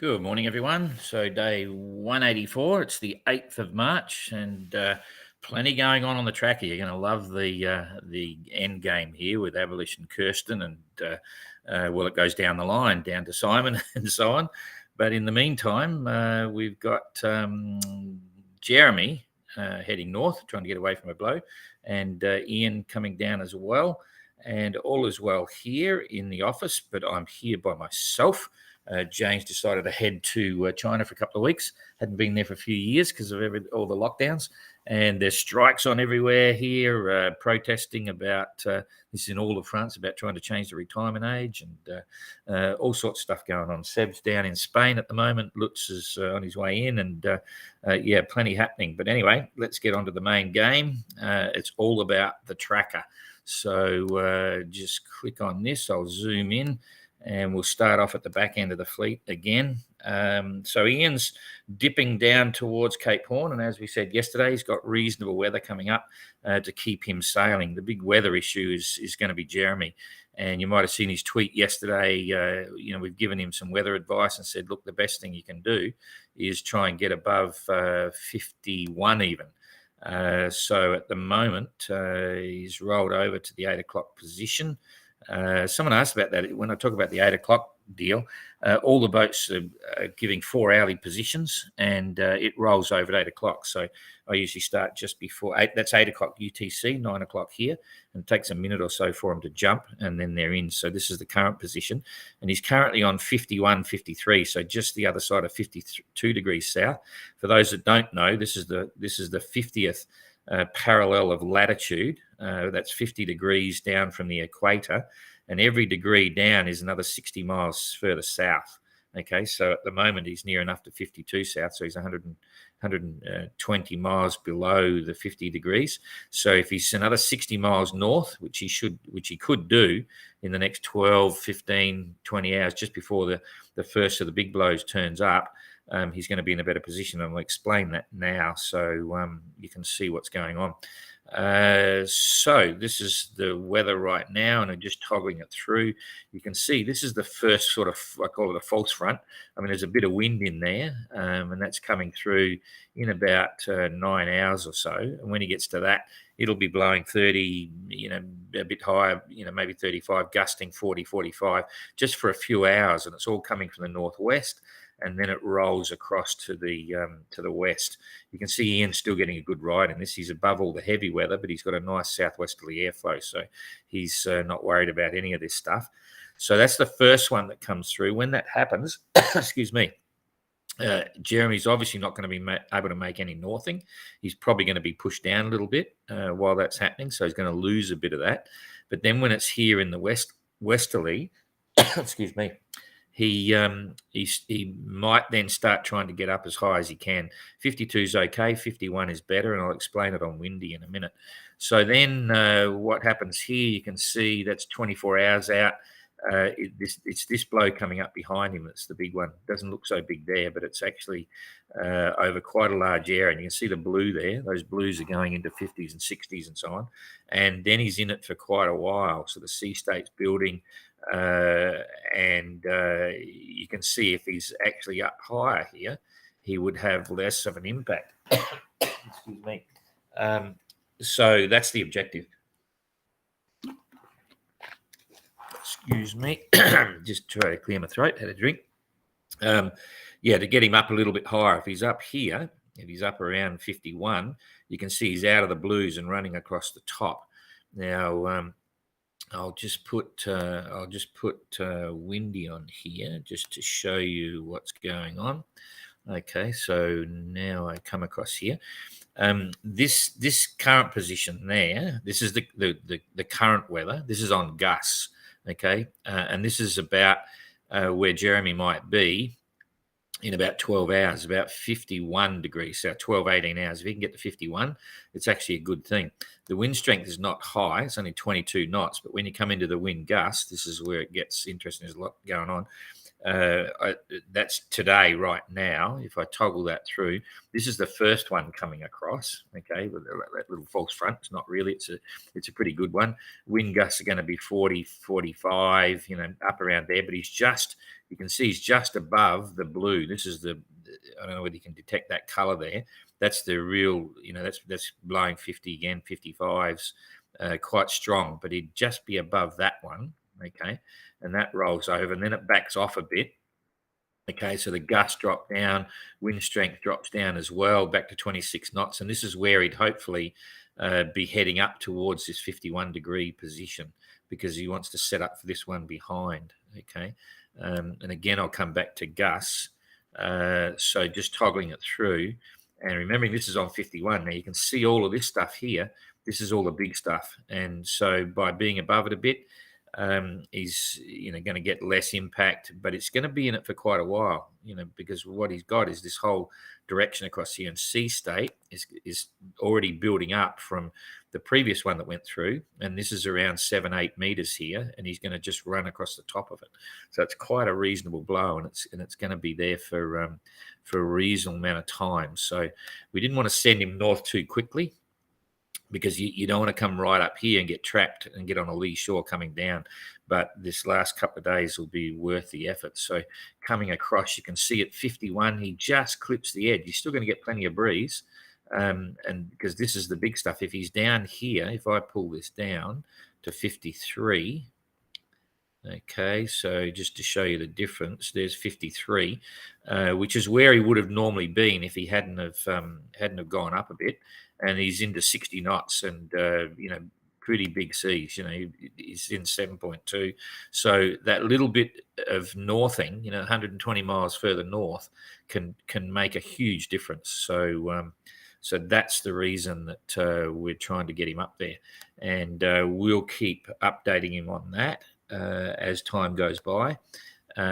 Good morning, everyone. So day 184, it's the 8th of March, and plenty going on the track here. You're going to love the end game here with Abolition Kirsten, and it goes down the line, down to Simon and so on. But in the meantime, we've got Jeremy heading north, trying to get away from a blow, and Ian coming down as well. And all is well here in the office, but I'm here by myself. James decided to head to China for a couple of weeks. Hadn't been there for a few years because of all the lockdowns. And there's strikes on everywhere here, protesting about, this is in all of France, about trying to change the retirement age and all sorts of stuff going on. Seb's down in Spain at the moment. Lutz is on his way in and, plenty happening. But anyway, let's get on to the main game. It's all about the tracker. So just click on this. I'll zoom in. And we'll start off at the back end of the fleet again. So Ian's dipping down towards Cape Horn. And as we said yesterday, he's got reasonable weather coming up to keep him sailing. The big weather issue is going to be Jeremy. And you might have seen his tweet yesterday. We've given him some weather advice and said, look, the best thing you can do is try and get above 51 even. So at the moment, he's rolled over to the 8 o'clock position. Someone asked about that. When I talk about the 8 o'clock deal, all the boats are giving 4 hourly positions, and it rolls over at 8 o'clock. So I usually start just before 8. That's 8 o'clock UTC, 9 o'clock here, and it takes a minute or so for them to jump, and then they're in. So this is the current position, and he's currently on 51, 53, so just the other side of 52 degrees south. For those that don't know, this is the 50th parallel of latitude. That's 50 degrees down from the equator, and every degree down is another 60 miles further south. Okay, so at the moment he's near enough to 52 south, so he's 120 miles below the 50 degrees. So if he's another 60 miles north, which he could do in the next 12, 15, 20 hours, just before the first of the big blows turns up, he's going to be in a better position, and I'll explain that now so you can see what's going on. So this is the weather right now, and I'm just toggling it through. You can see this is the first sort of, I call it a false front. I mean, there's a bit of wind in there, and that's coming through in about 9 hours or so. And when he gets to that, it'll be blowing 30, a bit higher, maybe 35, gusting 40, 45, just for a few hours. And it's all coming from the northwest, and then it rolls across to the west. You can see Ian's still getting a good ride in this. He's above all the heavy weather, but he's got a nice southwesterly airflow, so he's not worried about any of this stuff. So that's the first one that comes through. When that happens, excuse me, Jeremy's obviously not going to be able to make any northing. He's probably going to be pushed down a little bit while that's happening, so he's going to lose a bit of that. But then when it's here in the westerly, excuse me, he might then start trying to get up as high as he can. 52 is okay, 51 is better, and I'll explain it on windy in a minute. So then what happens here, you can see that's 24 hours out. It's this blow coming up behind him that's the big one. It doesn't look so big there, but it's actually over quite a large area. And you can see the blue there. Those blues are going into 50s and 60s and so on. And then he's in it for quite a while. So the sea state's building. And you can see if he's actually up higher here, he would have less of an impact. Excuse me. So that's the objective. Excuse me. Just try to clear my throat. Had a drink. To get him up a little bit higher. If he's up here, if he's up around 51, you can see he's out of the blues and running across the top. Now, I'll just put windy on here just to show you what's going on. Okay, so now I come across here. This current position there, this is the current weather. This is on Gus. Okay, and this is about where Jeremy might be in about 12 hours, about 51 degrees south, 12, 18 hours. If he can get to 51, it's actually a good thing. The wind strength is not high. It's only 22 knots. But when you come into the wind gust, this is where it gets interesting. There's a lot going on. That's today, right now. If I toggle that through, this is the first one coming across. Okay, with that little false front. It's not really. It's a pretty good one. Wind gusts are going to be 40, 45. Up around there. But you can see he's just above the blue. This is I don't know whether you can detect that color there. That's the real. That's blowing 50 again, 55s, quite strong. But he'd just be above that one. Okay, and that rolls over, and then it backs off a bit. Okay, so the gusts drop down, wind strength drops down as well, back to 26 knots, and this is where he'd hopefully be heading up towards this 51-degree position, because he wants to set up for this one behind. Okay, and again, I'll come back to gusts. So just toggling it through, and remembering this is on 51. Now you can see all of this stuff here. This is all the big stuff, and so by being above it a bit, he's going to get less impact, but it's going to be in it for quite a while, because what he's got is this whole direction across here, and C state is already building up from the previous one that went through, and this is around 7-8 meters here, and he's going to just run across the top of it. So it's quite a reasonable blow, and it's going to be there for a reasonable amount of time. So we didn't want to send him north too quickly, because you don't want to come right up here and get trapped and get on a lee shore coming down. But this last couple of days will be worth the effort. So coming across, you can see at 51, he just clips the edge. You're still going to get plenty of breeze. And because this is the big stuff. If he's down here, if I pull this down to 53, okay, so just to show you the difference, there's 53, which is where he would have normally been if he hadn't have gone up a bit. And he's into 60 knots, and pretty big seas. He's in 7.2. So that little bit of northing, 120 miles further north, can make a huge difference. So so that's the reason that we're trying to get him up there, and we'll keep updating him on that as time goes by.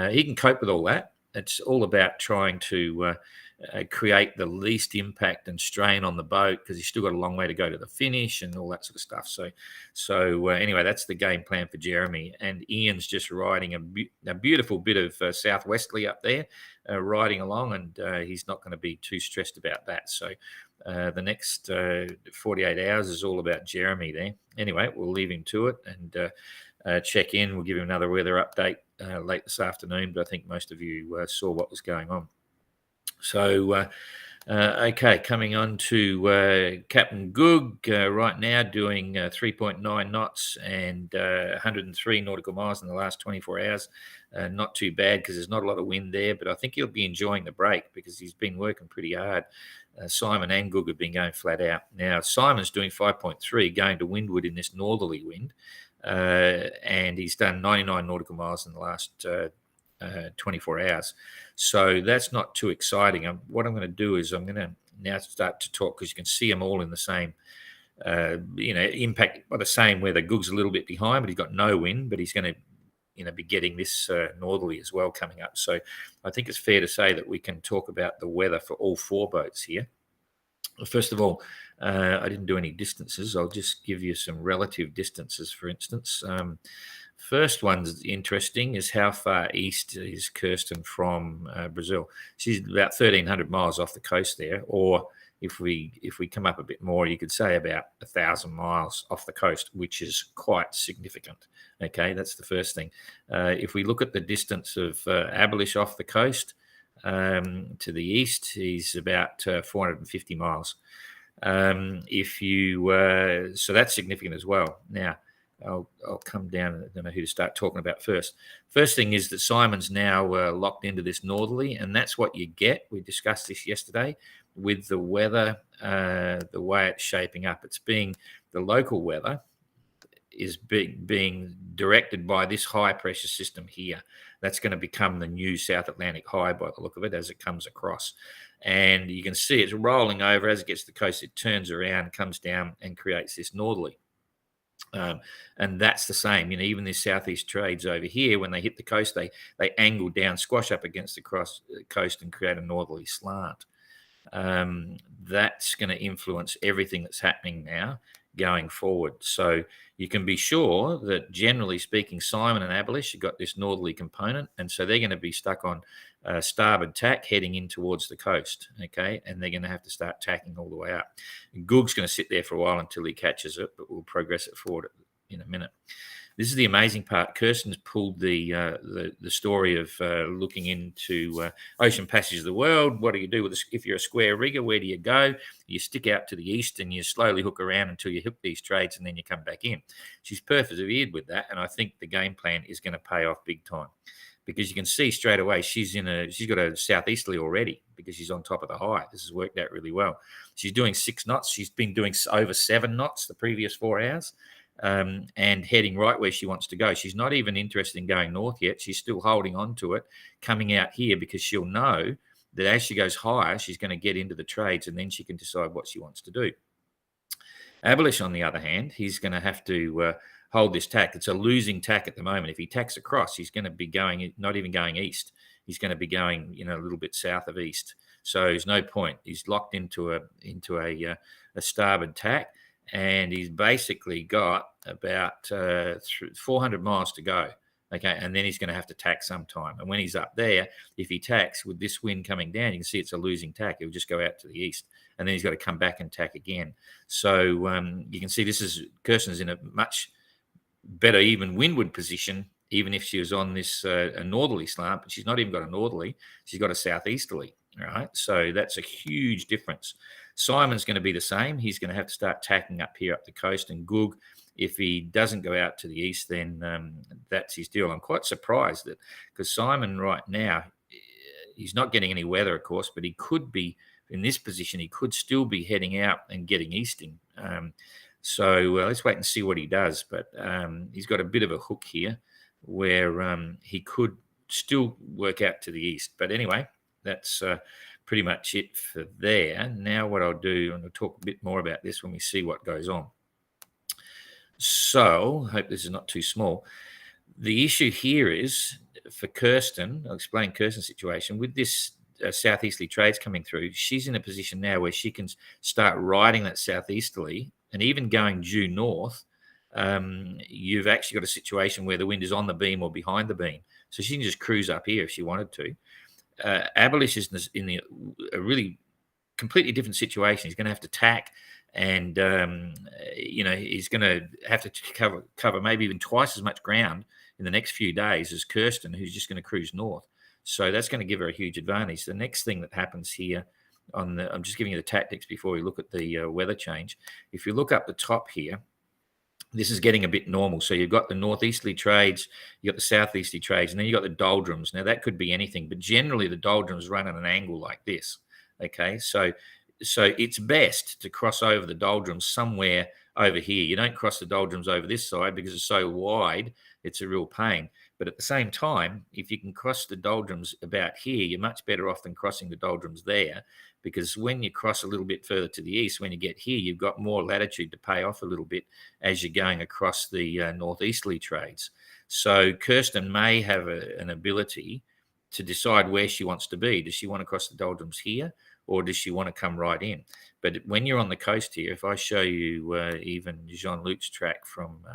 He can cope with all that. It's all about trying to create the least impact and strain on the boat, because he's still got a long way to go to the finish and all that sort of stuff. So anyway, that's the game plan for Jeremy. And Ian's just riding a beautiful bit of southwesterly up there, riding along, and he's not going to be too stressed about that. So the next 48 hours is all about Jeremy there. Anyway, we'll leave him to it and check in. We'll give him another weather update late this afternoon, but I think most of you saw what was going on. So, okay, coming on to Captain Goog right now, doing 3.9 knots and 103 nautical miles in the last 24 hours. Not too bad, because there's not a lot of wind there, but I think he'll be enjoying the break, because he's been working pretty hard. Simon and Goog have been going flat out. Now, Simon's doing 5.3, going to windward in this northerly wind, and he's done 99 nautical miles in the last 24 hours. So that's not too exciting. What I'm going to do is I'm going to now start to talk, because you can see them all in the same, impact by the same weather. Goog's a little bit behind, but he's got no wind, but he's going to be getting this northerly as well coming up. So I think it's fair to say that we can talk about the weather for all four boats here. First of all, I didn't do any distances. I'll just give you some relative distances, for instance. First one's interesting is how far east is Kirsten from Brazil. She's about 1,300 miles off the coast there, or if we come up a bit more, you could say about 1,000 miles off the coast, which is quite significant. Okay, that's the first thing. If we look at the distance of Abelish off the coast to the east, he's about 450 miles. So that's significant as well. Now, I'll come down. I don't know who to start talking about first. First thing is that Simon's now locked into this northerly, and that's what you get. We discussed this yesterday with the weather, the way it's shaping up. It's being the local weather is being directed by this high pressure system here. That's going to become the new South Atlantic high by the look of it as it comes across. And you can see it's rolling over. As it gets to the coast, it turns around, comes down, and creates this northerly. And that's the same, even these southeast trades over here, when they hit the coast, they angle down, squash up against the coast and create a northerly slant. That's going to influence everything that's happening now going forward. So you can be sure that generally speaking, Simon and Abelish have got this northerly component, and so they're going to be stuck on starboard tack heading in towards the coast, okay? And they're going to have to start tacking all the way up. Goog's going to sit there for a while until he catches it, but we'll progress it forward in a minute. This is the amazing part. Kirsten's pulled the story of looking into ocean passages of the world. What do you do with if you're a square rigger? Where do you go? You stick out to the east and you slowly hook around until you hook these trades, and then you come back in. She's persevered with that, and I think the game plan is going to pay off big time, because you can see straight away she's got a southeasterly already because she's on top of the high. This has worked out really well. She's doing 6 knots. She's been doing over 7 knots the previous 4 hours. And heading right where she wants to go. She's not even interested in going north yet. She's still holding on to it, coming out here, because she'll know that as she goes higher, she's going to get into the trades, and then she can decide what she wants to do. Abelish, on the other hand, he's going to have to hold this tack. It's a losing tack at the moment. If he tacks across, he's going to be going, not even going east. He's going to be going, a little bit south of east. So there's no point. He's locked into a starboard tack. And he's basically got about 400 miles to go, okay? And then he's going to have to tack sometime. And when he's up there, if he tacks with this wind coming down, you can see it's a losing tack. He'll just go out to the east, and then he's got to come back and tack again. So you can see Kirsten's in a much better even windward position, even if she was on this a northerly slant, but she's not even got a northerly. She's got a southeasterly, right? So that's a huge difference. Simon's going to be the same. He's going to have to start tacking up here up the coast. And Goog, if he doesn't go out to the east, then that's his deal. I'm quite surprised that, because Simon right now, he's not getting any weather, of course, but he could be in this position. He could still be heading out and getting easting. So let's wait and see what he does. But he's got a bit of a hook here where he could still work out to the east. But anyway, that's pretty much it for there. Now what I'll do, and I'll talk a bit more about this when we see what goes on. So I hope this is not too small. The issue here is for Kirsten, I'll explain Kirsten's situation. With this southeasterly trades coming through, she's in a position now where she can start riding that southeasterly, and even going due north, you've actually got a situation where the wind is on the beam or behind the beam. So she can just cruise up here if she wanted to. Abelish is in a really completely different situation. He's going to have to tack, and he's going to have to cover maybe even twice as much ground in the next few days as Kirsten, who's just going to cruise north. So that's going to give her a huge advantage. The next thing that happens here I'm just giving you the tactics before we look at the weather change. If you look up the top here, this is getting a bit normal. So you've got the northeasterly trades, you've got the southeasterly trades, and then you've got the doldrums. Now, that could be anything, but generally the doldrums run at an angle like this, okay? So it's best to cross over the doldrums somewhere over here. You don't cross the doldrums over this side because it's so wide, it's a real pain. But at the same time, if you can cross the doldrums about here, you're much better off than crossing the doldrums there, because when you cross a little bit further to the east, when you get here, you've got more latitude to pay off a little bit as you're going across the northeasterly trades. So Kirsten may have an ability to decide where she wants to be. Does she want to cross the doldrums here, or does she want to come right in? But when you're on the coast here, if I show you even Jean-Luc's track from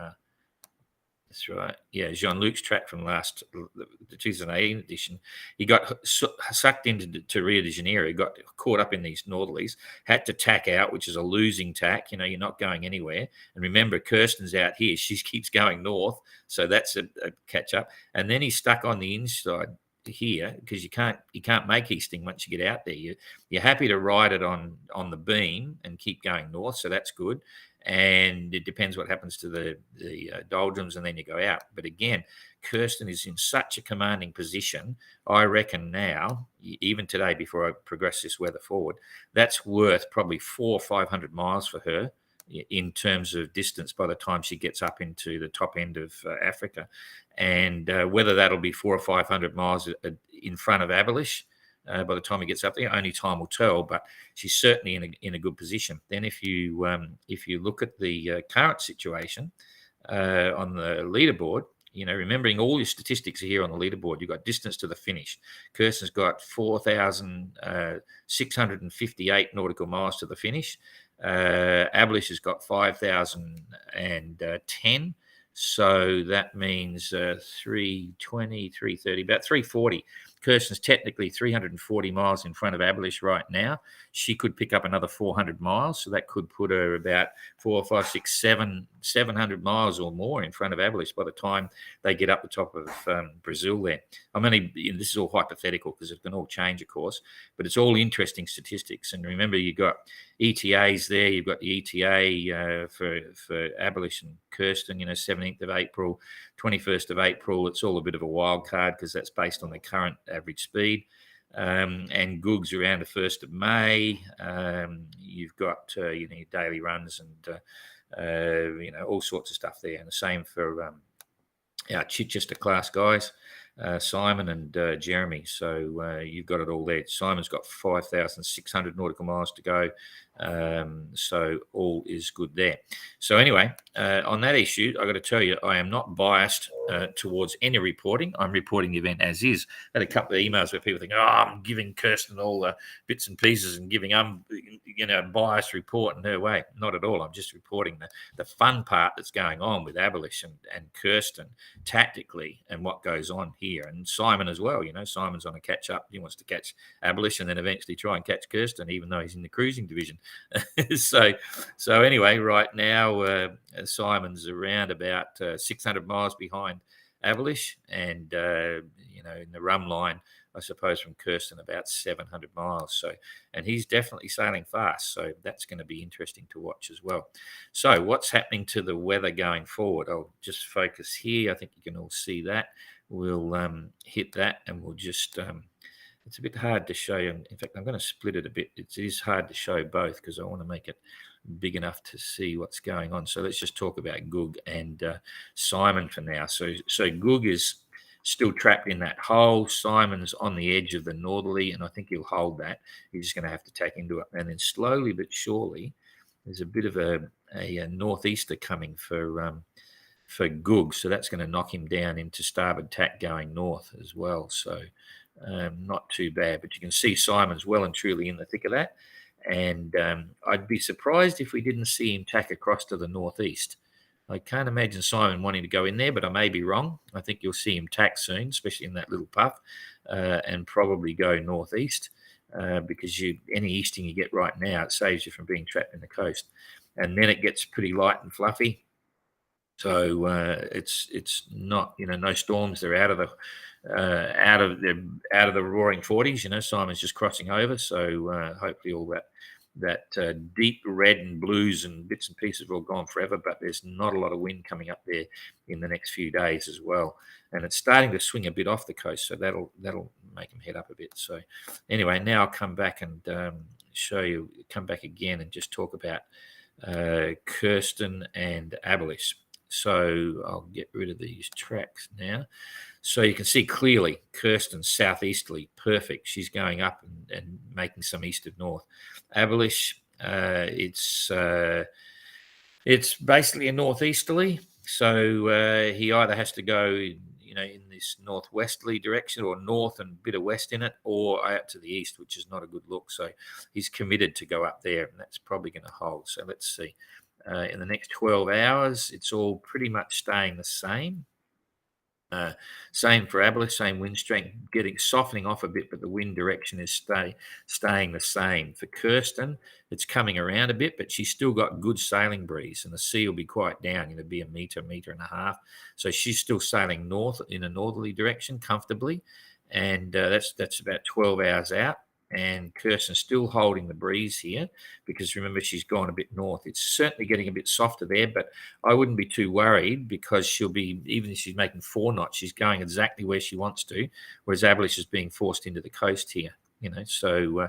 that's right. Yeah, Jean-Luc's track from the 2018 edition. He got sucked into Rio de Janeiro. He got caught up in these northerlies, had to tack out, which is a losing tack. You're not going anywhere. And remember, Kirsten's out here. She keeps going north. So that's a catch up. And then he's stuck on the inside here because you can't make easting once you get out there. You're happy to ride it on the beam and keep going north. So that's good. And it depends what happens to the doldrums, and then you go out. But again, Kirsten is in such a commanding position. I reckon now, even today, before I progress this weather forward, that's worth probably 400 or 500 miles for her in terms of distance by the time she gets up into the top end of Africa. And whether that'll be 400 or 500 miles in front of Abelish, by the time he gets up there, only time will tell. But she's certainly in a good position. Then, if you look at the current situation on the leaderboard, remembering all your statistics are here on the leaderboard. You've got distance to the finish. Kirsten's got 4,658 nautical miles to the finish. Abolish has got 5,010. So that means 320, 330, about 340. Kirsten's technically 340 miles in front of Abolish right now. She could pick up another 400 miles. So that could put her about 700 miles or more in front of Abolish by the time they get up the top of Brazil there. This is all hypothetical because it can all change, of course, but it's all interesting statistics. And remember, you've got ETAs there. You've got the ETA for Abolish and Kirsten, 17th of April, 21st of April. It's all a bit of a wild card because that's based on the current average speed. And Goog's around the 1st of May. You've got, your daily runs and, all sorts of stuff there. And the same for our Chichester class guys. Simon and Jeremy. So you've got it all there. Simon's got 5,600 nautical miles to go. So all is good there. So anyway, on that issue, I got to tell you, I am not biased towards any reporting. I'm reporting the event as is. I had a couple of emails where people think, I'm giving Kirsten all the bits and pieces and giving biased report in her way. Not at all. I'm just reporting the fun part that's going on with Abolish and Kirsten tactically and what goes on here. And Simon as well. Simon's on a catch up. He wants to catch Abolish and then eventually try and catch Kirsten, even though he's in the cruising division. So anyway, right now Simon's around about 600 miles behind Abolish, and in the run line, I suppose from Kirsten about 700 miles. So, and he's definitely sailing fast. So that's going to be interesting to watch as well. So what's happening to the weather going forward? I'll just focus here. I think you can all see that. We'll hit that, and we'll just. It's a bit hard to show you. In fact, I'm going to split it a bit. It is hard to show both because I want to make it big enough to see what's going on. So let's just talk about Goog and Simon for now. So Goog is still trapped in that hole. Simon's on the edge of the northerly, and I think he'll hold that. He's just going to have to tack into it. And then slowly but surely, there's a bit of a northeaster coming for Goog. So that's going to knock him down into starboard tack going north as well. So not too bad, but you can see Simon's well and truly in the thick of that. And I'd be surprised if we didn't see him tack across to the northeast. I can't imagine Simon wanting to go in there, but I may be wrong. I think you'll see him tack soon, especially in that little puff, and probably go northeast because any easting you get right now, it saves you from being trapped in the coast. And then it gets pretty light and fluffy. So it's not, no storms. They're out of the roaring 40s. Simon's just crossing over. So hopefully all that deep red and blues and bits and pieces have all gone forever. But there's not a lot of wind coming up there in the next few days as well. And it's starting to swing a bit off the coast. So that'll make them head up a bit. So anyway, now I'll come back and come back again and just talk about Kirsten and Abolish. So I'll get rid of these tracks now. So you can see clearly Kirsten's southeasterly, perfect. She's going up and making some east of north. Abolish, it's basically a northeasterly. So he either has to go, in this northwesterly direction or north and a bit of west in it, or out to the east, which is not a good look. So he's committed to go up there, and that's probably going to hold. So let's see. In the next 12 hours, it's all pretty much staying the same. Same for Abolish, same wind strength, softening off a bit, but the wind direction is staying the same. For Kirsten, it's coming around a bit, but she's still got good sailing breeze, and the sea will be quite down. It'll be a meter and a half. So she's still sailing north in a northerly direction comfortably, and that's about 12 hours out. And Kirsten's still holding the breeze here because remember, she's gone a bit north. It's certainly getting a bit softer there, but I wouldn't be too worried because she'll be, even if she's making 4 knots, she's going exactly where she wants to, whereas Abolish is being forced into the coast here. So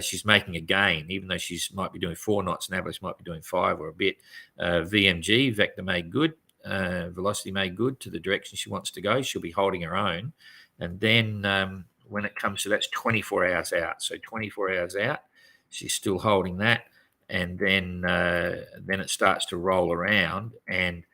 she's making a gain, even though she might be doing 4 knots and Abolish might be doing 5 or a bit. VMG, vector made good, velocity made good to the direction she wants to go. She'll be holding her own. And then when it comes to that's 24 hours out. So 24 hours out, she's still holding that. And then it starts to roll around. And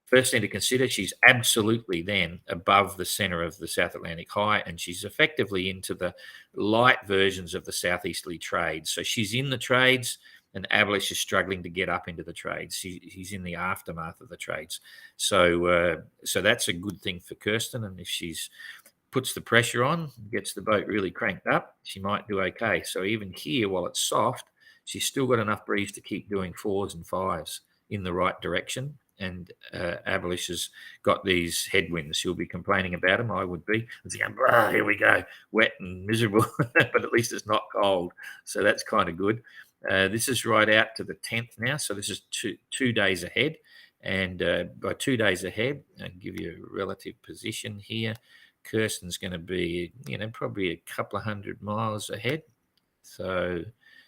first thing to consider, she's absolutely then above the center of the South Atlantic High, and she's effectively into the light versions of the southeasterly trades. So she's in the trades, and Abelish is struggling to get up into the trades. He's in the aftermath of the trades. So that's a good thing for Kirsten. And if she's puts the pressure on, gets the boat really cranked up, she might do okay. So even here, while it's soft, she's still got enough breeze to keep doing 4s and 5s in the right direction. And Abelish has got these headwinds. She'll be complaining about them. I would be. And saying, here we go, wet and miserable, but at least it's not cold. So that's kind of good. This is right out to the 10th now. So this is two days ahead. And by 2 days ahead, I'll give you a relative position here. Kirsten's going to be, probably a couple of 100 miles ahead. So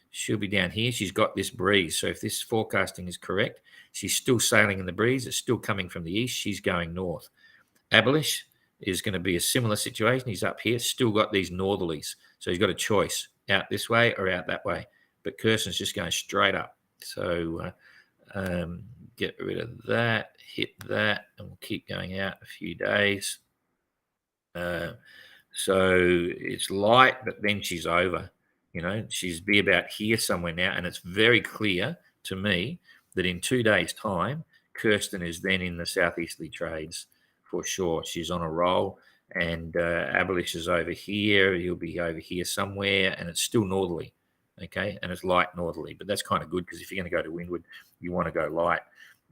she'll be down here. She's got this breeze. So if this forecasting is correct, she's still sailing in the breeze. It's still coming from the east. She's going north. Abelish is going to be a similar situation. He's up here, still got these northerlies. So he's got a choice, out this way or out that way. But Kirsten's just going straight up. So get rid of that, hit that, and we'll keep going out a few days. So it's light, but then she's over. She's be about here somewhere now, and it's very clear to me that in 2 days' time, Kirsten is then in the southeasterly trades for sure. She's on a roll, and Abelish is over here. He'll be over here somewhere, and it's still northerly, okay? And it's light northerly, but that's kind of good because if you're going to go to windward, you want to go light.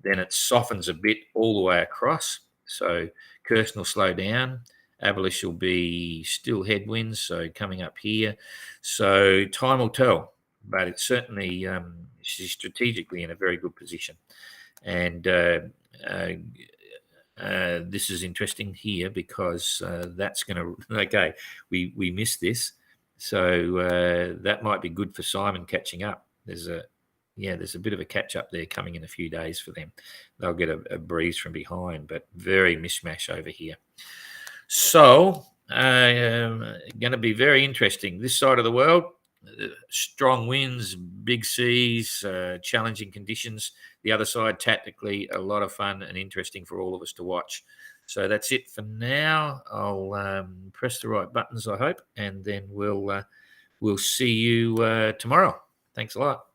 Then it softens a bit all the way across, so Kirsten will slow down. Abelish will be still headwinds, so coming up here. So time will tell, but it's certainly she's strategically in a very good position. And this is interesting here because that's going to, okay, we missed this. So that might be good for Simon catching up. There's a bit of a catch up there coming in a few days for them. They'll get a breeze from behind, but very mishmash over here. So, going to be very interesting. This side of the world, strong winds, big seas, challenging conditions. The other side, tactically, a lot of fun and interesting for all of us to watch. So that's it for now. I'll press the right buttons, I hope, and then we'll see you tomorrow. Thanks a lot.